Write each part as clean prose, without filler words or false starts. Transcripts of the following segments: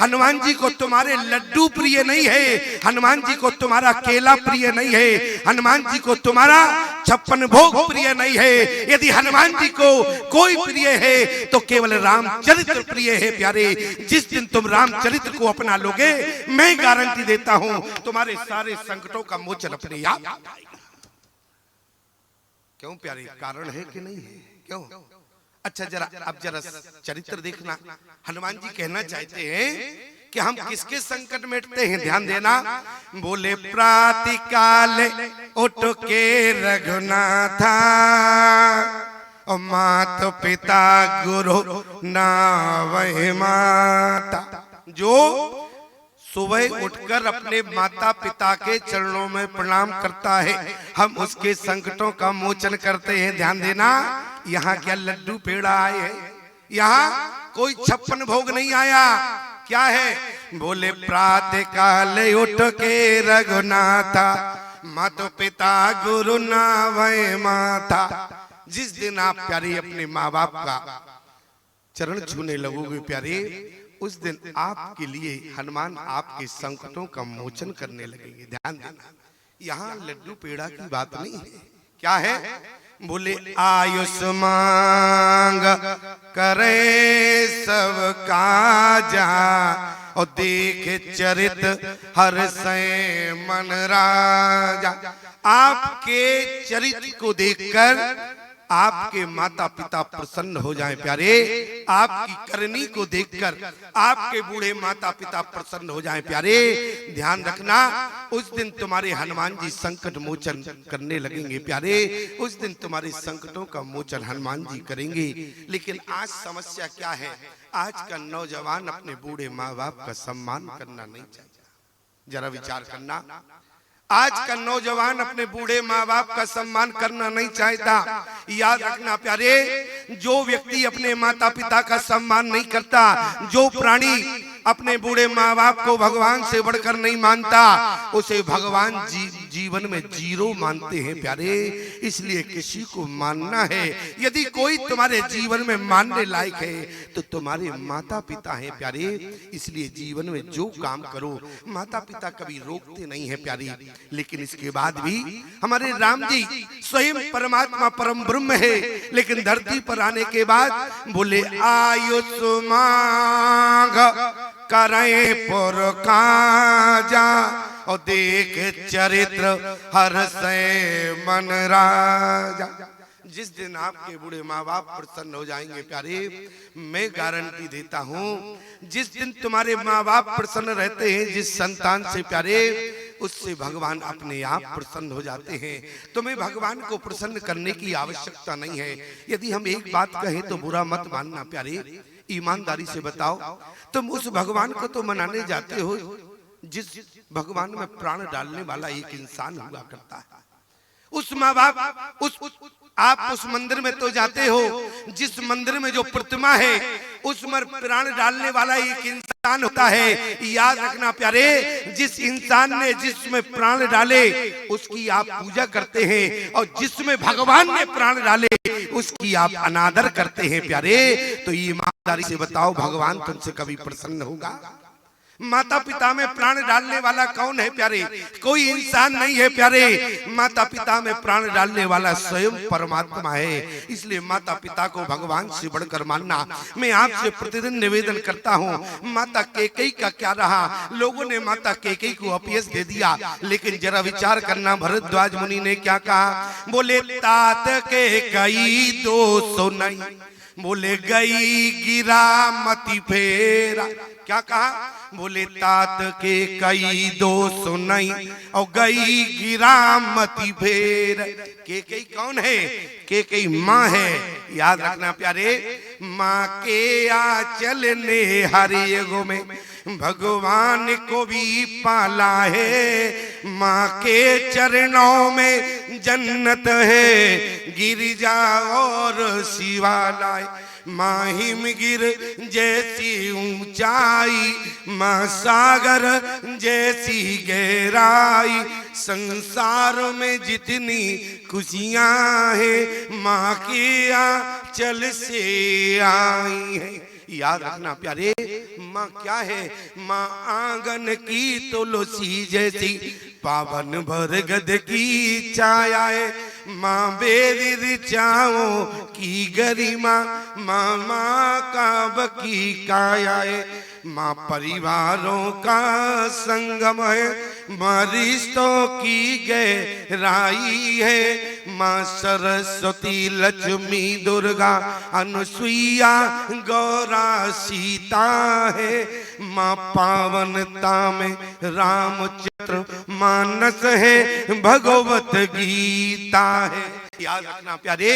हनुमान जी को तुम्हारे लड्डू प्रिय नहीं है, हनुमान जी को तुम्हारा केला प्रिय नहीं है, हनुमान जी को तुम्हारा 56 भोग प्रिय नहीं है। यदि हनुमान जी को कोई प्रिय है तो केवल रामचरित्र प्रिय है प्यारे। जिस दिन तुम रामचरित्र को अपना लोगे, मैं गारंटी देता हूं तुम्हारे सारे संकटों का मोचन अपने आप। क्यों प्यारे, कारण है कि नहीं है? क्यों? अच्छा अब जरा चरित्र देखना। हनुमान जी कहना चाहते हैं कि हम किसके संकट मिटते हैं, ध्यान देना। बोले प्रातिकाल उठ के रघुनाथा, और मात पिता गुरु नावै माता। जो सुबह उठकर अपने माता पिता के चरणों में प्रणाम करता है, हम उसके संकटों का मोचन करते हैं। ध्यान देना, यहाँ क्या लड्डू पेड़ा आए हैं, यहाँ कोई 56 भोग नहीं आया। क्या है? बोले प्रातः काल उठ के रघुनाथा, माता पिता गुरु नावै माता। जिस दिन आप प्यारे अपने माँ बाप का चरण छूने लगोगे प्यारे, उस दिन आपके लिए हनुमान आपके संकटों का मोचन करने लगेंगे। ध्यान देना, यहाँ लड्डू पेड़ा की बात नहीं है। क्या है? बोले आयुष मांग करे सब काजा, और देख चरित हर से मन राजा। आपके चरित्र को देखकर आपके माता पिता प्रसन्न हो जाएं प्यारे, आपकी करनी को देखकर आपके बूढ़े माता पिता प्रसन्न हो जाएं प्यारे। ध्यान रखना, उस दिन तुम्हारे हनुमान जी संकट मोचन करने लगेंगे प्यारे। उस दिन तुम्हारे संकटों का मोचन हनुमान जी करेंगे। लेकिन आज समस्या क्या है? आज का नौजवान अपने बूढ़े माँ बाप का सम्मान करना नहीं चाहता। जरा विचार करना, आज का नौजवान अपने बूढ़े माँ बाप का सम्मान करना नहीं चाहता। याद रखना प्यारे, जो व्यक्ति अपने माता पिता का सम्मान नहीं करता, जो प्राणी अपने बूढ़े माँ बाप को भगवान से बढ़कर नहीं मानता, उसे भगवान जीवन में जीरो मानते हैं प्यारे। इसलिए किसी को मानना है, यदि कोई तुम्हारे जीवन में मानने लायक है तो तुम्हारे माता पिता हैं प्यारे। इसलिए जीवन में जो काम करो, माता पिता कभी रोकते नहीं है प्यारी। लेकिन इसके बाद भी हमारे राम जी स्वयं परमात्मा परम ब्रह्म है, लेकिन धरती पर आने के बाद बोले आयुष मांग करे पुर काजा, और देख चरित्र हर से मन राजा। जिस दिन आपके बूढ़े माँ बाप प्रसन्न हो जाएंगे प्यारे, मैं गारंटी देता हूँ, जिस दिन तुम्हारे माँ बाप प्रसन्न रहते हैं जिस संतान से प्यारे, उससे भगवान अपने आप प्रसन्न हो जाते हैं। तुम्हें भगवान को प्रसन्न करने की आवश्यकता नहीं है। यदि हम एक बात कहें तो बुरा मत मानना प्यारे, ईमानदारी से बताओ, तुम उस भगवान को तो मनाने जाते हो जिस भगवान में प्राण डालने वाला एक इंसान हुआ करता है। उस माँ बाप आप उस मंदिर में तो जाते हो जिस मंदिर में जो प्रतिमा है उसमें प्राण डालने वाला एक इंसान होता है। याद रखना प्यारे, जिस इंसान ने जिसमें प्राण डाले उसकी आप पूजा करते हैं, और जिसमें भगवान ने प्राण डाले उसकी आप अनादर करते हैं प्यारे। तो ईमानदारी से बताओ, भगवान तुमसे कभी प्रसन्न होगा? माता पिता में प्राण डालने वाला कौन है प्यारे? कोई इंसान नहीं है प्यारे, माता पिता में प्राण डालने वाला स्वयं परमात्मा है। इसलिए माता पिता को भगवान से बढ़कर मानना। मैं आपसे प्रतिदिन निवेदन करता हूँ, माता कैकेयी का क्या रहा? लोगों ने माता कैकेयी को अपयश दे दिया, लेकिन जरा विचार करना, भरद्वाज मुनि ने क्या कहा? बोले तात कैकेयी दोष नहीं, बोले गई गिरा मति फेरा। क्या कहा? बोले तात के कई दोष नहीं, और गई गिरा मति फेर। कैकेयी कौन है? कैकेयी माँ है। याद रखना प्यारे, माँ के आंचल ने हर युग में भगवान को भी पाला है। माँ के चरणों में जन्नत है, गिरिजा और शिवालय। माँ हिमगिर जैसी ऊंचाई, माँ सागर जैसी गहराई। संसार में जितनी खुशियाँ हैं, माँ के आंचल से आई है। याद रखना प्यारे, माँ क्या है? माँ आंगन की तुलसी जैसी पावन बरगद की छाया है। माँ वेद ऋचाओं की गरिमा, माँ माँ काव्य की काया है। माँ परिवारों का संगम है, माँ रिश्तों की गहराई है। माँ सरस्वती लक्ष्मी दुर्गा अनुसुईया गौरा सीता है। माँ पावनता में रामचरित्र मानस है, भगवत गीता है। याद रखना प्यारे,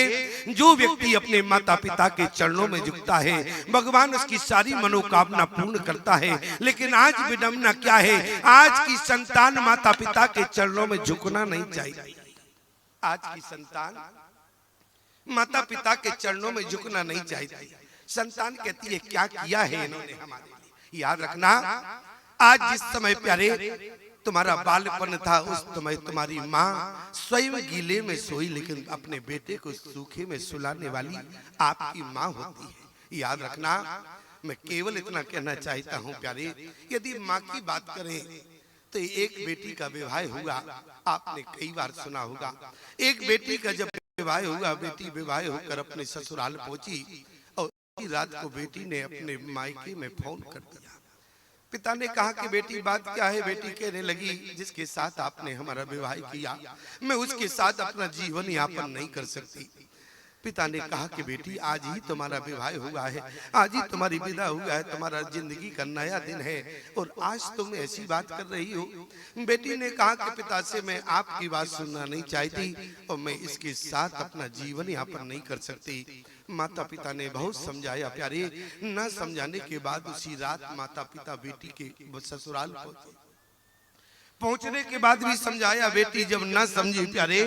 जो व्यक्ति अपने माता पिता के चरणों में झुकता है, भगवान उसकी सारी मनोकामना पूर्ण करता है। लेकिन आज विडंबना क्या है? आज की संतान माता पिता के चरणों में झुकना नहीं चाहिए। आज की संतान माता पिता के चरणों में झुकना नहीं चाहती। संतान कहती है क्या किया है इन्होंने हमारे लिए। याद रखना, आज जिस समय प्यारे तुम्हारा बालपन था, उस समय तुम्हारी माँ स्वयं गीले में सोई, लेकिन अपने बेटे को सूखे में सुलाने वाली आपकी माँ होती है। याद रखना, मैं केवल इतना कहना चाहता हूँ प्यारे, यदि माँ की बात करें तो एक बेटी का विवाह हुआ, आपने कई बार सुना होगा। एक बेटी का जब विवाह हुआ, बेटी विवाह होकर अपने ससुराल पहुंची और रात को बेटी ने अपने मायके में फोन कर दिया। पिता ने कहा कि बेटी बात क्या है? बेटी कहने लगी, जिसके साथ आपने हमारा विवाह किया, मैं उसके साथ अपना जीवन यापन नहीं कर सकती। पिता ने कहा कि बेटी आज ही तुम्हारा विवाह हुआ है, आज ही तुम्हारी विदा हुआ है, तुम्हारा जिंदगी का नया दिन है और आज तुम ऐसी बात कर रही हो। बेटी ने कहा कि पिता से मैं आपकी बात सुनना नहीं चाहती और मैं इसके साथ अपना जीवन यापन नहीं कर सकती। माता पिता ने बहुत समझाया प्यारे, न समझाने के बाद उसी रात माता पिता बेटी के ससुराल पहुंचे। पहुंचने के बाद भी समझाया, बेटी जब न समझी प्यारे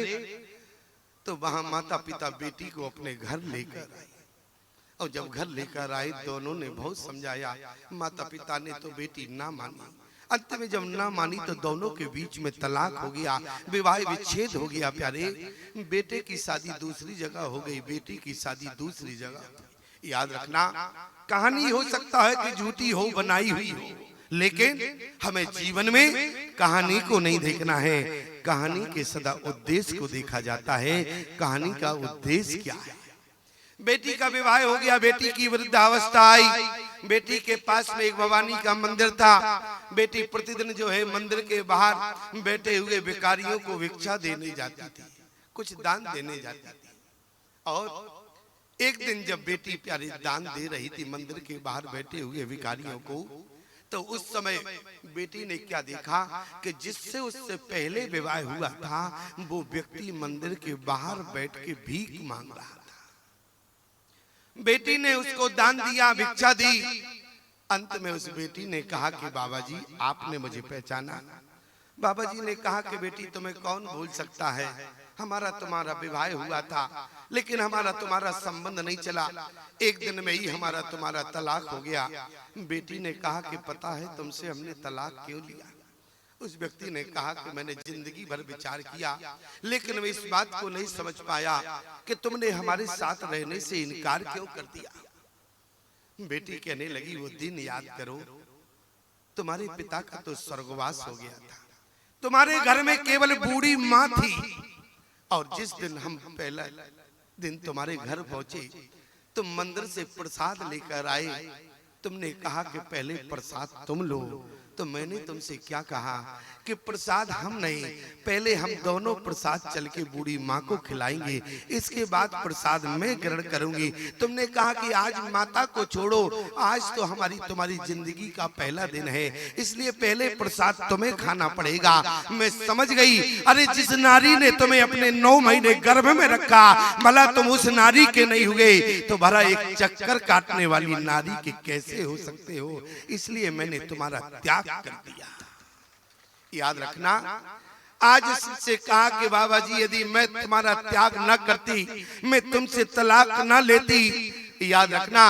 तो वहां माता पिता बेटी को अपने घर लेकर आए और जब घर लेकर आए दोनों ने बहुत समझाया। माता पिता ने तो बेटी ना मानी। अंत में जब ना मानी तो दोनों के बीच में तलाक हो गया, विवाह विच्छेद हो गया प्यारे। बेटे की शादी दूसरी जगह हो गई, बेटी की शादी दूसरी जगह। याद रखना, कहानी हो सकता है कि झूठी हो, बनाई हुई हो, लेकिन हमें जीवन में कहानी को नहीं देखना है, कहानी के सदा उद्देश्य को देखा जाता है। कहानी का उद्देश्य क्या है? बेटी का विवाह हो गया, बेटी की वृद्धावस्था आई। बेटी के पास में एक भवानी का मंदिर था। बेटी प्रतिदिन जो है मंदिर के बाहर बैठे हुए भिखारियों को भिक्षा देने जाती थी, कुछ दान देने जाती थी। और एक दिन जब बेटी प्यारी दान दे रही थी मंदिर के बाहर बैठे हुए भिखारियों को, तो उस समय बेटी ने क्या देखा कि जिससे उससे पहले विवाह हुआ था वो व्यक्ति मंदिर के बाहर बैठ के भीख मांग रहा था। बेटी ने उसको दान दिया, भिक्षा दी। अंत में उस बेटी ने कहा कि बाबा जी आपने मुझे पहचाना? बाबा जी ने कहा कि बेटी तुम्हें कौन भूल सकता है, हमारा तुम्हारा विवाह हुआ था लेकिन हमारा तुम्हारा संबंध नहीं चला, एक दिन में ही हमारा तुम्हारा तलाक हो गया। बेटी ने कहा कि पता है तुमसे हमने तलाक क्यों लिया? उस व्यक्ति ने कहा कि मैंने जिंदगी भर विचार किया लेकिन मैं इस बात को नहीं समझ पाया कि तुमने हमारे साथ रहने से इनकार क्यों कर दिया। बेटी कहने लगी, वो दिन याद करो, तुम्हारे पिता का तो स्वर्गवास हो गया था, तुम्हारे घर में केवल बूढ़ी माँ थी और जिस दिन हम पहला दिन तुम्हारे घर पहुंचे तुम मंदिर से प्रसाद लेकर आए, तुमने कहा कि पहले प्रसाद तुम लो, तो मैंने तुमसे क्या कहा कि प्रसाद हम नहीं, पहले हम दोनों प्रसाद चल के बूढ़ी माँ को खिलाएंगे, इसके बाद प्रसाद मैं ग्रहण करूंगी। तुमने कहा कि आज माता को छोड़ो, आज तो हमारी तुम्हारी जिंदगी का पहला दिन है, इसलिए पहले प्रसाद तुम्हें खाना पड़ेगा। मैं समझ गई, अरे जिस नारी ने तुम्हें अपने 9 महीने गर्भ में रखा, भला तुम उस नारी के नहीं हुए तो भला एक चक्कर काटने वाली नारी के कैसे हो सकते हो, इसलिए मैंने तुम्हारा त्याग कर दिया। याद रखना, आज उससे कहा कि बाबा जी यदि मैं तुम्हारा त्याग न करती, मैं तुमसे तलाक न लेती। याद रखना,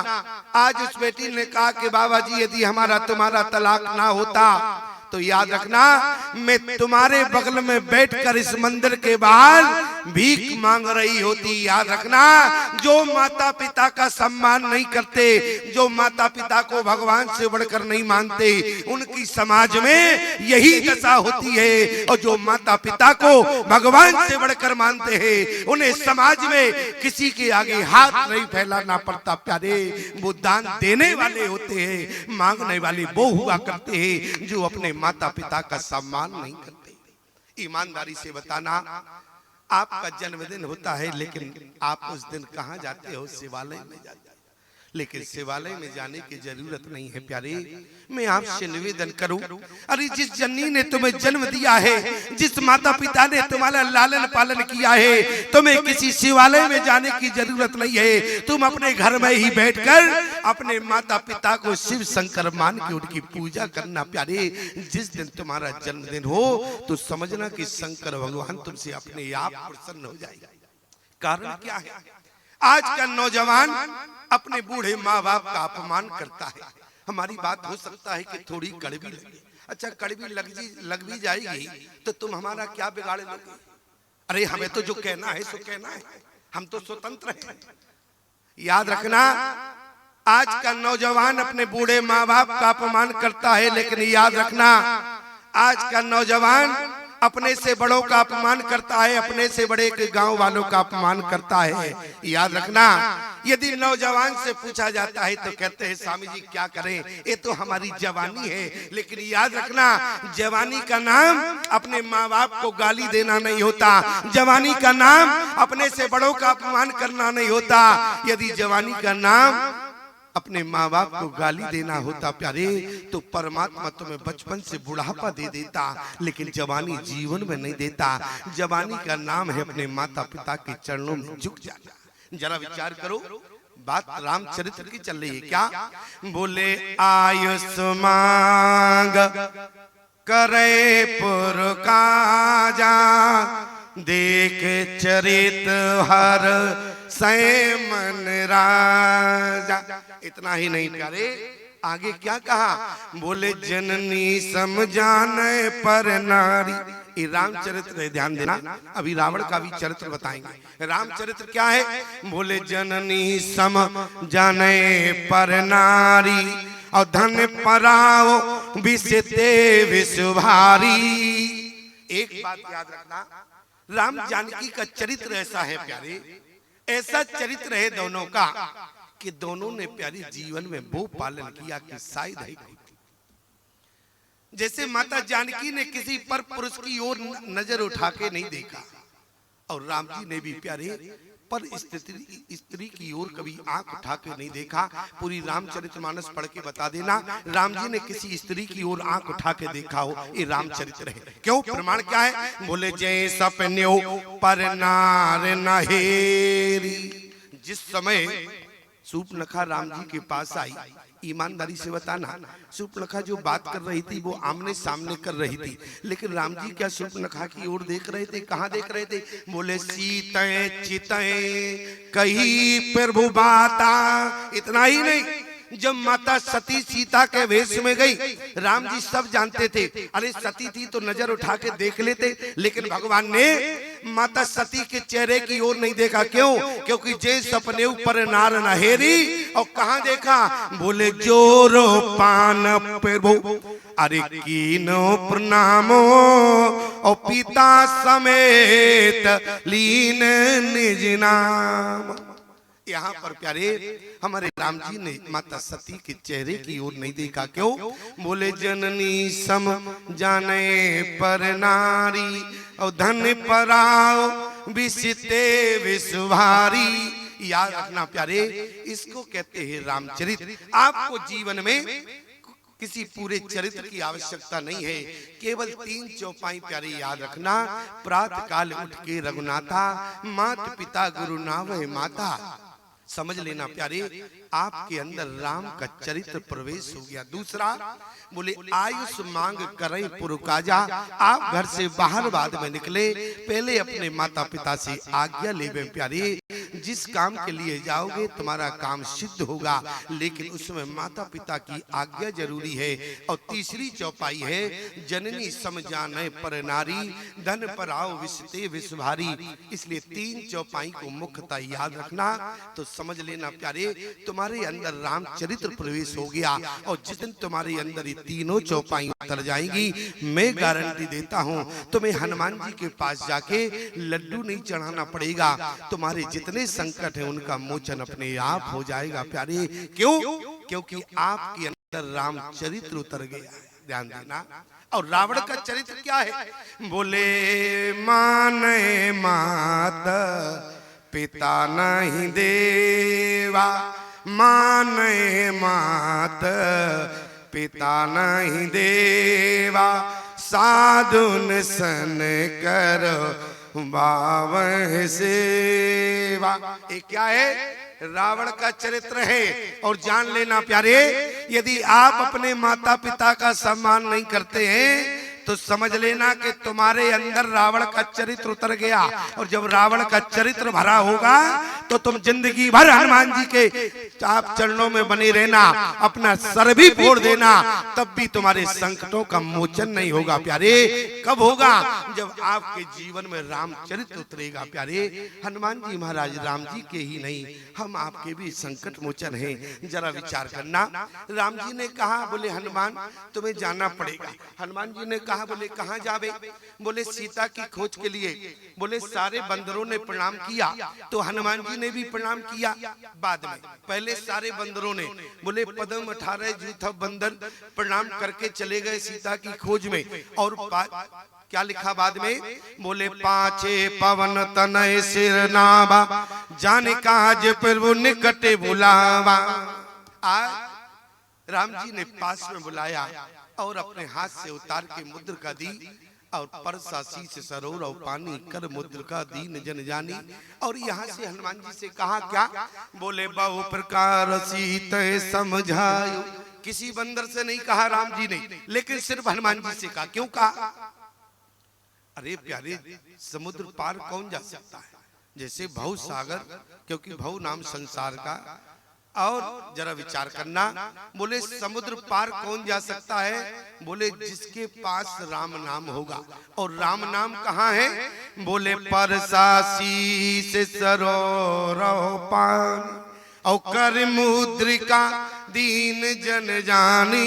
आज उस बेटी ने कहा कि बाबा जी यदि हमारा तुम्हारा तलाक ना होता तो याद रखना मैं तुम्हारे बगल में बैठकर इस मंदिर के बाहर भीख मांग रही होती। याद रखना, जो माता पिता का सम्मान नहीं करते, जो माता पिता को भगवान से बढ़कर नहीं मानते, उनकी समाज में यही दशा होती है। और जो माता पिता को भगवान से बढ़कर मानते हैं, उन्हें समाज में किसी के आगे हाथ नहीं फैलाना पड़ता प्यारे। वो दान देने वाले होते हैं, मांगने वाले वो हुआ करते हैं जो अपने माता पिता का सम्मान नहीं करते। ईमानदारी से बताना, आपका जन्मदिन होता है लेकिन आप उस दिन कहां जाते हो? शिवालय में जाते हो। लेकिन शिवालय में जाने की जरूरत नहीं है प्यारे। मैं आपसे निवेदन करूं, अरे जिस जननी ने तुम्हें जन्म दिया है, जिस माता पिता ने तुम्हारा लालन पालन किया है, तुम्हें किसी शिवालय में जाने की जरूरत नहीं है। तुम अपने घर में ही बैठकर अपने माता पिता को शिव शंकर मान के उनकी पूजा करना प्यारे। जिस दिन तुम्हारा जन्मदिन हो तो समझना कि शंकर भगवान तुमसे अपने आप प्रसन्न हो जाएगा। कारण क्या है? आज का नौजवान अपने बूढ़े माँ बाप का अपमान करता है। हमारी बात हो सकता है कि थोड़ी कड़वी लगे। अच्छा, कड़वी लग भी जाएगी तो तुम हमारा क्या बिगाड़ लोगे? अरे हमें तो जो कहना है सो कहना है, हम तो स्वतंत्र हैं। याद रखना, आज का नौजवान अपने बूढ़े माँ बाप का अपमान करता है, लेकिन याद रखना, आज का नौजवान अपने से बड़ों का अपमान करता है, अपने से बड़े के गांव वालों का अपमान करता है। याद रखना, यदि नौजवान से पूछा जाता है तो कहते हैं स्वामी जी क्या करें, ये तो हमारी जवानी है। लेकिन याद रखना, जवानी का नाम अपने माँ बाप को गाली देना नहीं होता, जवानी का नाम अपने से बड़ों का अपमान करना नहीं होता। यदि जवानी का नाम अपने माँ बाप को गाली देना होता प्यारे, तो परमात्मा तुम्हें बचपन से बुढ़ापा दे देता, लेकिन जवानी जीवन में नहीं देता। जवानी का नाम है अपने माता पिता के चरणों में झुक जाना। जरा विचार करो, बात रामचरित्र की चल रही है क्या? बोले आयुष मांग करे पुर काजा, देख चरित हर मन राजा। इतना ही नहीं प्यारे, आगे क्या कहा? बोले जननी समझाने पर नारी। ये रामचरित्र है, ध्यान देना। अभी रावण का भी चरित्र बताएंगे। रामचरित्र क्या है? बोले जननी समझाने पर नारी, और धन पराओ विषते विषभारी। एक बात याद रखना, राम जानकी का चरित्र ऐसा है प्यारे, ऐसा चरित्र है दोनों का कि दोनों ने प्यारी जीवन में वो पालन किया कि शायद है। जैसे माता जानकी ने किसी पर पुरुष की ओर नजर उठा के नहीं देखा, और राम जी ने भी प्यारे पर स्त्री की ओर कभी आंख उठा के नहीं देखा। पूरी रामचरितमानस पढ़ के बता देना, राम जी ने किसी स्त्री की ओर आंख उठा के देखा हो। ये रामचरित्र है। क्यों? प्रमाण क्या है? बोले जय सपन्यो पर नार नहेरी। जिस समय सूर्पनखा राम जी के पास आई, ईमानदारी से बताना, सूर्पनखा जो बात कर रही थी वो आमने सामने कर रही थी, लेकिन राम जी क्या सूर्पनखा की ओर देख रहे थे? कहाँ देख रहे थे? बोले सीते चिते कही प्रभु बाता। इतना ही नहीं, जब माता सती सीता के वेश में गई, राम जी सब जानते थे, अरे सती थी तो नजर उठा के देख लेते, लेकिन भगवान ने माता सती के चेहरे की ओर नहीं देखा। क्यों? क्योंकि जे सपने ऊपर नार नहेरी। और कहाँ देखा? बोले जोरो पान प्रभु, अरे कीनो प्रणामो, और पिता समेत लीन निज नाम। यहाँ पर प्यारे हमारे राम जी ने माता सती के चेहरे की ओर नहीं देखा। क्यों? बोले जननी सम जाने पर नारी, और धन पराओ विषते विषभारी। याद रखना प्यारे, इसको कहते हैं रामचरित्र। आपको जीवन में किसी पूरे चरित्र की आवश्यकता नहीं है, केवल 3 चौपाई प्यारे याद रखना। प्रातः काल उठ के रघुनाथा, मात पिता गुरु नावै माता। समझ लेना प्यारे, आपके अंदर राम का चरित्र प्रवेश हो गया। दूसरा बोले आयुष मांग करें पुरकाजा, आप घर से बाहर बाद में निकले, पहले अपने माता पिता से आज्ञा ले प्यारे। जिस काम के लिए जाओगे तुम्हारा काम सिद्ध होगा, लेकिन उसमें माता पिता की आज्ञा जरूरी है। और तीसरी चौपाई है जननी समझाने पर नारी, धन पर आओ विषते विष भारी। इसलिए तीन चौपाई को मुख्यतः याद रखना। तो समझ लेना प्यारे, तुम्हारे अंदर रामचरित्र प्रवेश हो गया, और जिस दिन तुम्हारे अंदर ये तीनों चौपाई उतर जाएंगी, मैं गारंटी देता हूँ तुम्हें हनुमान जी के पास जाके लड्डू नहीं चढ़ाना पड़ेगा। तुम्हारे जितने संकट है उनका मोचन अपने आप हो जाएगा प्यारे। क्यों? क्योंकि आपके अंदर रामचरित्र उतर गया। ध्यान देना। और रावण का चरित्र क्या है? बोले माने माता पिता नहीं देवा, माने माता पिता नहीं देवा, साधुन सन करो बावह सेवा। ये क्या है? रावण का चरित्र है। और जान लेना प्यारे, यदि आप अपने माता पिता का सम्मान नहीं करते हैं तो समझ लेना कि तुम्हारे अंदर रावण का चरित्र उतर गया। और जब रावण का चरित्र भरा होगा तो तुम जिंदगी भर हनुमान जी के आप चरणों में बने रहना, अपना सर भी फोड़ देना, तब भी तुम्हारे संकटों का मोचन नहीं होगा प्यारे। कब होगा? जब आपके जीवन में रामचरित्र उतरेगा प्यारे। हनुमान जी महाराज राम जी के ही नहीं, हम आपके भी संकट मोचन हैं। जरा विचार करना। राम जी ने कहा, बोले हनुमान तुम्हें जाना पड़ेगा। हनुमान जी ने कहा, बोले कहां जावे? बोले सीता की खोज के लिए। बोले सारे बंदरों ने प्रणाम किया तो हनुमान जी ने भी प्रणाम किया बाद में। पहले सारे बंदरों ने, बोले पदम 18 जूथा बंदर प्रणाम करके चले गए सीता की खोज में। और क्या लिखा बाद में? बोले पांचे पवन तनय सिर नावा, जाने काज प्रभु निकटे बुलावा। राम जी ने पास में बुलाया और अपने हाथ से उतार के मुद्रिका दी, और परसा शीश सरोवर और पानी कर मुद्रिका दीन जन जानी। और यहाँ से हनुमान जी से कहा क्या? बोले बहु प्रकार सीत समझायो। किसी बंदर से नहीं कहा राम जी ने, लेकिन सिर्फ हनुमान जी से कहा। क्यों कहा? अरे प्यारे, समुद्र पार कौन जा सकता है? जैसे भव सागर, क्योंकि भव नाम संसार का। और जरा विचार करना। बोले समुद्र पार कौन जा सकता है? बोले जिसके पास राम नाम होगा। और राम नाम कहाँ है? बोले परसा शीश सरोवर पानी, और कर मुद्रिका दीन जन जानी।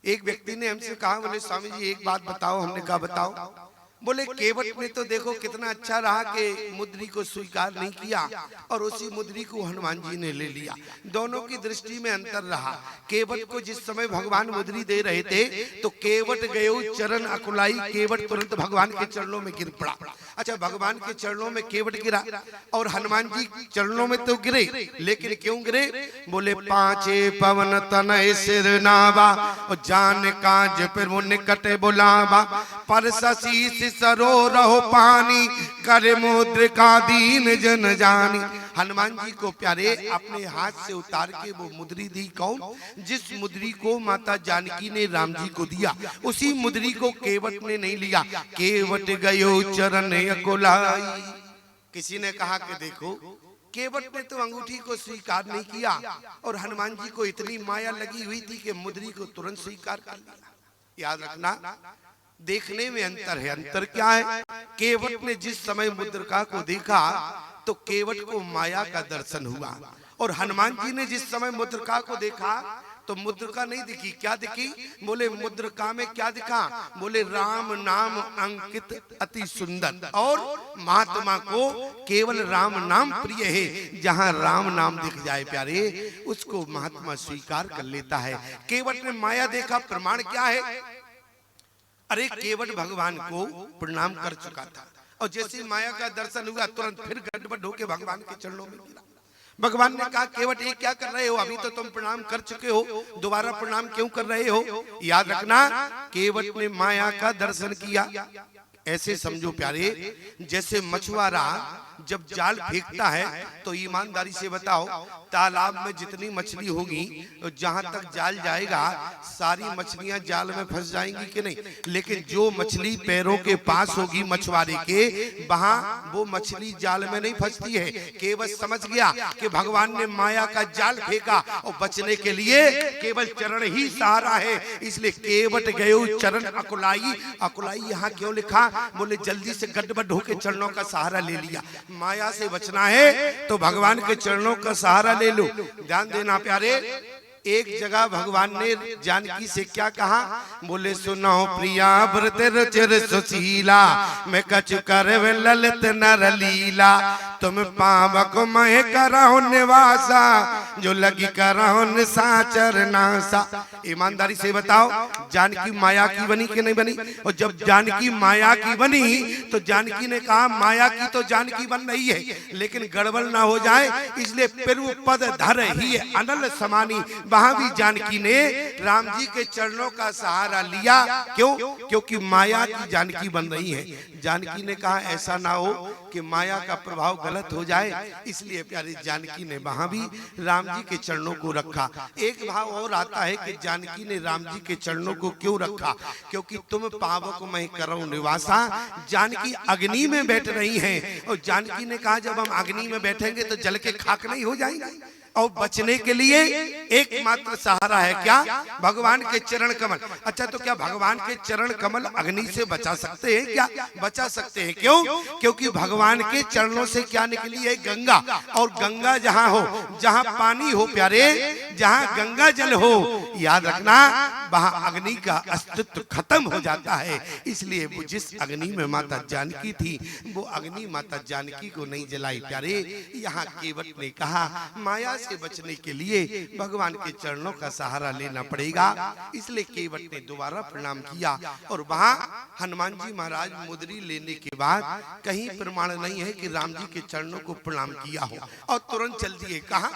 एक व्यक्ति ने हमसे कहा, बोले स्वामी जी एक बात बताओ। हमने कहा बताओ। बोले केवट ने तो देखो कितना अच्छा रहा कि मुद्री को स्वीकार नहीं किया, और उसी मुद्री को हनुमान जी ने ले लिया। दोनों की दृष्टि में अंतर रहा। केवट को जिस समय भगवान मुद्री दे रहे थे तो केवट गयो चरण अकुलाई, केवट तुरंत भगवान के चरणों में गिर पड़ा। अच्छा, भगवान के चरणों में केवट गिरा और हनुमान जी चरणों में तो गिरे, लेकिन क्यों गिरे? बोले पांचे पवन तनय सिर नावा, और जान काज प्रभु निकटे बुलावा, परसा शीश सरोवर पानी, कर मुद्रिका दीन जन जानी। हनुमान जी को प्यारे अपने हाथ से उतार के वो मुद्री दी। कौन? जिस मुद्री को माता जानकी ने राम जी को दिया, उसी मुद्री को केवट ने नहीं लिया। केवट गयो चरण अकुलाई। किसी ने कहा कि देखो केवट ने तो अंगूठी को स्वीकार नहीं किया, और हनुमान जी को इतनी माया लगी हुई थी कि मुद्री को तुरंत स्वीकार कर लिया। याद रखना, देखने में अंतर है। अंतर क्या है? केवट ने जिस समय मुद्रिका को देखा तो केवट को माया का दर्शन हुआ, और हनुमान जी ने जिस समय मुद्रिका को देखा तो मुद्रिका नहीं दिखी। क्या दिखी? बोले मुद्रिका में क्या दिखा? बोले राम नाम अंकित अति सुंदर। और महात्मा को केवल राम नाम प्रिय है। जहां राम नाम दिख जाए प्यारे, उसको महात्मा स्वीकार कर लेता है। केवट ने माया देखा, प्रमाण क्या है? अरे केवट भगवान को प्रणाम कर चुका था, और जैसे माया का दर्शन हुआ तुरंत फिर गड़बड़ होके भगवान के चरणों में गिरा। भगवान ने कहा केवट ये क्या कर रहे हो? अभी तो तुम प्रणाम कर चुके हो, दोबारा प्रणाम क्यों कर रहे हो? याद रखना, केवट ने माया का दर्शन किया। ऐसे समझो प्यारे, जैसे मछुआरा जब जाल फेंकता है तो ईमानदारी से बताओ, तालाब में जितनी मछली होगी जहां तक जाल जाएगा सारी मछलियां जाल में फंस जाएंगी कि नहीं? लेकिन जो मछली पैरों के पास होगी मछुआरे के, वहां वो मछली जाल में नहीं फंसती है। केवल समझ गया कि भगवान ने माया का जाल फेंका और बचने के लिए केवल चरण ही सहारा है, इसलिए केवट गयो चरण अकुलाई। अकुलाई यहाँ क्यों लिखा? बोले जल्दी से गड़बड़ होके चरणों का सहारा ले लिया। माया से बचना है तो भगवान के चरणों का सहारा ले लो। ध्यान देना प्यारे, एक जगह भगवान ने जानकी से क्या कहा? बोले सुनो प्रिया व्रत रुचिर सुशीला, मैं कछु कर ललित नर लीला, तुम पावक मैं करहु निवासा, जो लगी करहु निशाचर नासा। ईमानदारी से बताओ, जानकी माया की बनी कि नहीं बनी? और जब जानकी माया की बनी तो जानकी ने कहा माया की तो जानकी बन रही है, लेकिन गड़बड़ ना हो जाए इसलिए पेरु पद धर ही अनल समानी, वहां भी जानकी ने राम जी के चरणों का सहारा लिया। क्यों? क्योंकि माया की जानकी बन रही है। जानकी ने कहा ऐसा ना हो कि माया का प्रभाव गलत हो जाए, इसलिए प्यारी जानकी ने वहां भी राम जी के चरणों को रखा। एक भाव और आता है कि जानकी ने राम जी के चरणों को क्यों रखा? क्योंकि तुम पावक मैं करऊं निवासा, जानकी अग्नि में बैठ रही हैं और जानकी ने कहा जब हम अग्नि में बैठेंगे तो जल के खाक नहीं हो जाएंगे, और बचने के लिए एकमात्र सहारा है क्या? भगवान के चरण कमल। अच्छा तो क्या भगवान के चरण कमल अग्नि से बचा सकते हैं क्या? बचा सकते हैं। क्यों? क्योंकि भगवान के चरणों से क्या निकली है? गंगा। और गंगा जहां हो, जहां पानी हो प्यारे, जहां गंगा जल हो, याद रखना वहां अग्नि का अस्तित्व खत्म हो जाता है। इसलिए वो जिस अग्नि में माता जानकी थी वो अग्नि माता जानकी को नहीं जलाई प्यारे। यहाँ केवट ने कहा माया से बचने के लिए भगवान के चरणों का सहारा लेना पड़ेगा, इसलिए केवट ने दोबारा प्रणाम किया। और वहां हनुमान जी महाराज मुद्री लेने के बाद कहीं प्रमाण नहीं है कि राम जी के चरणों को प्रणाम किया हो, और तुरंत चल दिए। कहा?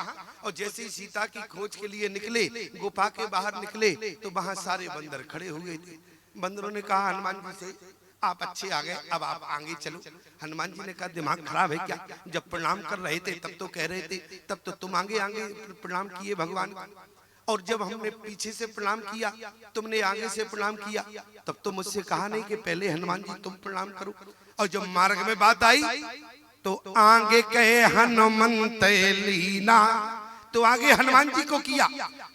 और जैसे ही सीता की खोज के लिए निकले, गुफा के बाहर निकले तो वहां सारे बंदर खड़े हो गए थे। बंदरों ने कहा हनुमान जी से आप अच्छे आ गए, अब आप आगे चलो। हनुमान जी ने कहा दिमाग खराब है क्या? जब प्रणाम कर रहे थे तब तो कह रहे थे, तब तो तुम आगे आगे प्रणाम किए भगवान को, और जब हमने पीछे से प्रणाम किया तुमने आगे से प्रणाम किया, तब तो मुझसे कहा नहीं कि पहले हनुमान जी तुम प्रणाम करो। और जब मार्ग में बात आई तो आगे कहे हनुमंत लीना, तो आगे हनुमान जी को किया।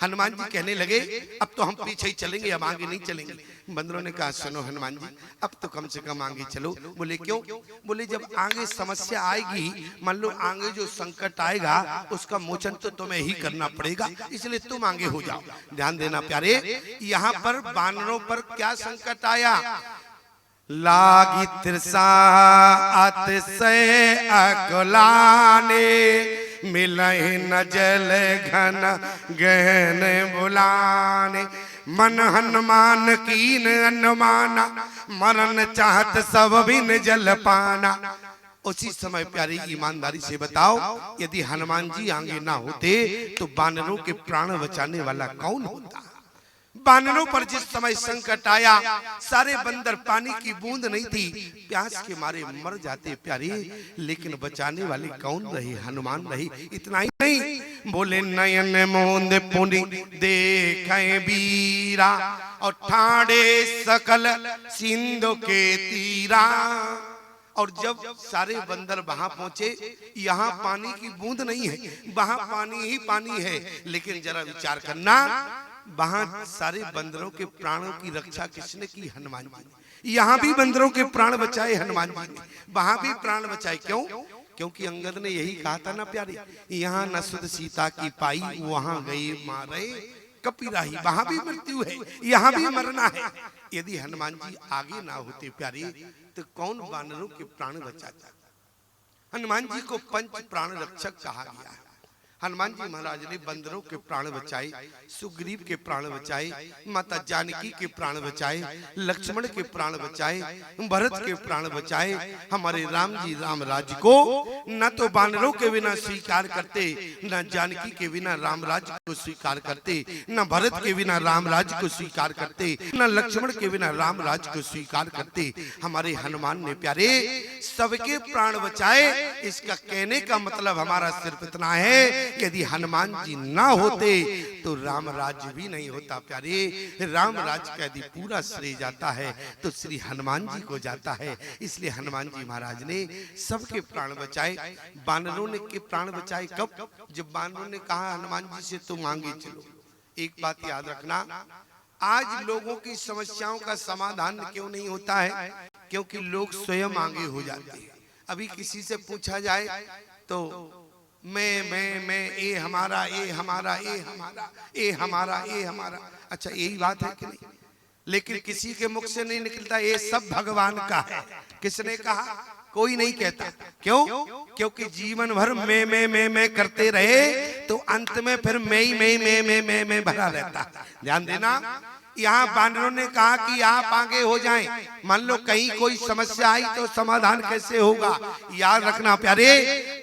हनुमान जी कहने लगे अब तो हम पीछे ही चलेंगे, अब आगे नहीं चलेंगे। बंदरों ने कहा सुनो हनुमान जी अब तो कम से कम आगे चलो। बोले क्यों? बोले जब आगे समस्या आएगी, मान लो आगे जो संकट आएगा उसका मोचन तो तुम्हें ही करना पड़ेगा, इसलिए तुम आगे हो जाओ। ध्यान देना प्यारे, यहाँ पर बानरों पर क्या संकट आया? लागी तृषा अतिशय अकुलाने, मिलहि न जल घन गहन बुलाने, मन हनुमान कीन अनुमाना, मरन चाहत सब बिन जल पाना। उसी समय प्यारी ईमानदारी से बताओ, यदि हनुमान जी आगे ना होते तो बानरों के प्राण बचाने वाला कौन होता? बानरों पर जिस समय संकट आया, सारे बंदर पानी की बूंद नहीं थी, प्यास के मारे मर जाते प्यारे, लेकिन बचाने वाले कौन रहे? हनुमान रहे। इतना ही नहीं, बोले नयन मोंद पुनि देखे वीरा, और ठाड़े सकल सिंधु के तीरा। और जब सारे बंदर वहां पहुंचे, यहाँ पानी की बूंद नहीं है, वहां पानी ही पानी है, लेकिन जरा विचार करना वहां सारे बंदरों के प्राणों की रक्षा किसने की? हनुमान जी ने। यहाँ भी बंदरों के प्राण बचाए हनुमान जी ने, वहां भी प्राण बचाए। क्यों? क्योंकि अंगद ने यही कहा था ना प्यारे, यहाँ न सुध सीता की पाई, वहां गए मारे कपिराही। वहां भी मृत्यु है, यहाँ भी मरना है। यदि हनुमान जी आगे ना होते प्यारे तो कौन बानरों के प्राण बचाता? हनुमान जी को पंच प्राण रक्षक कहा गया है। हनुमान जी महाराज ने बंदरों के प्राण बचाए, सुग्रीव के प्राण बचाए, माता जानकी के प्राण बचाए, लक्ष्मण के प्राण बचाए, भरत के प्राण बचाए। हमारे राम जी राम राज्य को न तो बानरों के बिना स्वीकार करते, न जानकी के बिना राम राज्य को स्वीकार करते, न भरत के बिना राम राज्य को स्वीकार करते, न लक्ष्मण के बिना राम राज्य को स्वीकार करते। हमारे हनुमान ने प्यारे सबके प्राण बचाए। इसका कहने का मतलब हमारा सिर्फ इतना है, यदि हनुमान जी ना होते तो राम राज्य भी नहीं होता। प्यारे राम राज्य का यदि पूरा श्रेय जाता है तो श्री हनुमान जी को जाता है। इसलिए हनुमान जी महाराज ने सबके प्राण बचाए। बानरों ने के प्राण बचाए कब? जब बानरों ने कहा हनुमान जी से तुम आगे चलो। एक बात याद रखना, आज लोगों की समस्याओं का समाधान क्यों नहीं होता है? क्योंकि लोग स्वयं आगे हो जाते हैं। अभी किसी से पूछा जाए तो मैं ए हमारा, ए हमारा, ए हमारा, ए हमारा, ए हमारा। अच्छा यही बात है कि नहीं? लेकिन किसी के मुख से नहीं निकलता ये सब भगवान का है। किसने कहा? कोई नहीं कहता। क्यों? क्योंकि जीवन भर मैं करते रहे तो अंत में फिर मैं भरा रहता। ध्यान देना, यहाँ बानरों ने कहा कि आप आगे हो जाएं। मान लो कहीं कोई समस्या आई तो समाधान कैसे होगा? याद रखना प्यारे,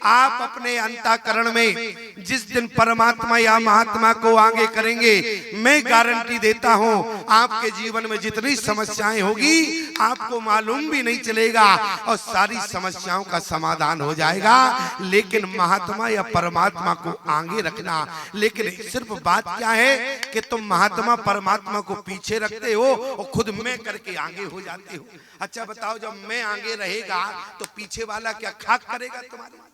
आप अपने अंतःकरण में जिस दिन परमात्मा या महात्मा को आगे करेंगे, मैं गारंटी देता हूँ आपके जीवन में जितनी समस्याएं होगी आपको मालूम भी नहीं चलेगा और सारी समस्याओं का समाधान हो जाएगा। लेकिन महात्मा या परमात्मा को आगे रखना। लेकिन सिर्फ बात क्या है कि तुम महात्मा परमात्मा को पीछे रखते हो और खुद मैं करके आगे हो जाते हो। अच्छा बताओ, जब मैं आगे रहेगा तो पीछे वाला क्या खाक करेगा तुम्हारे?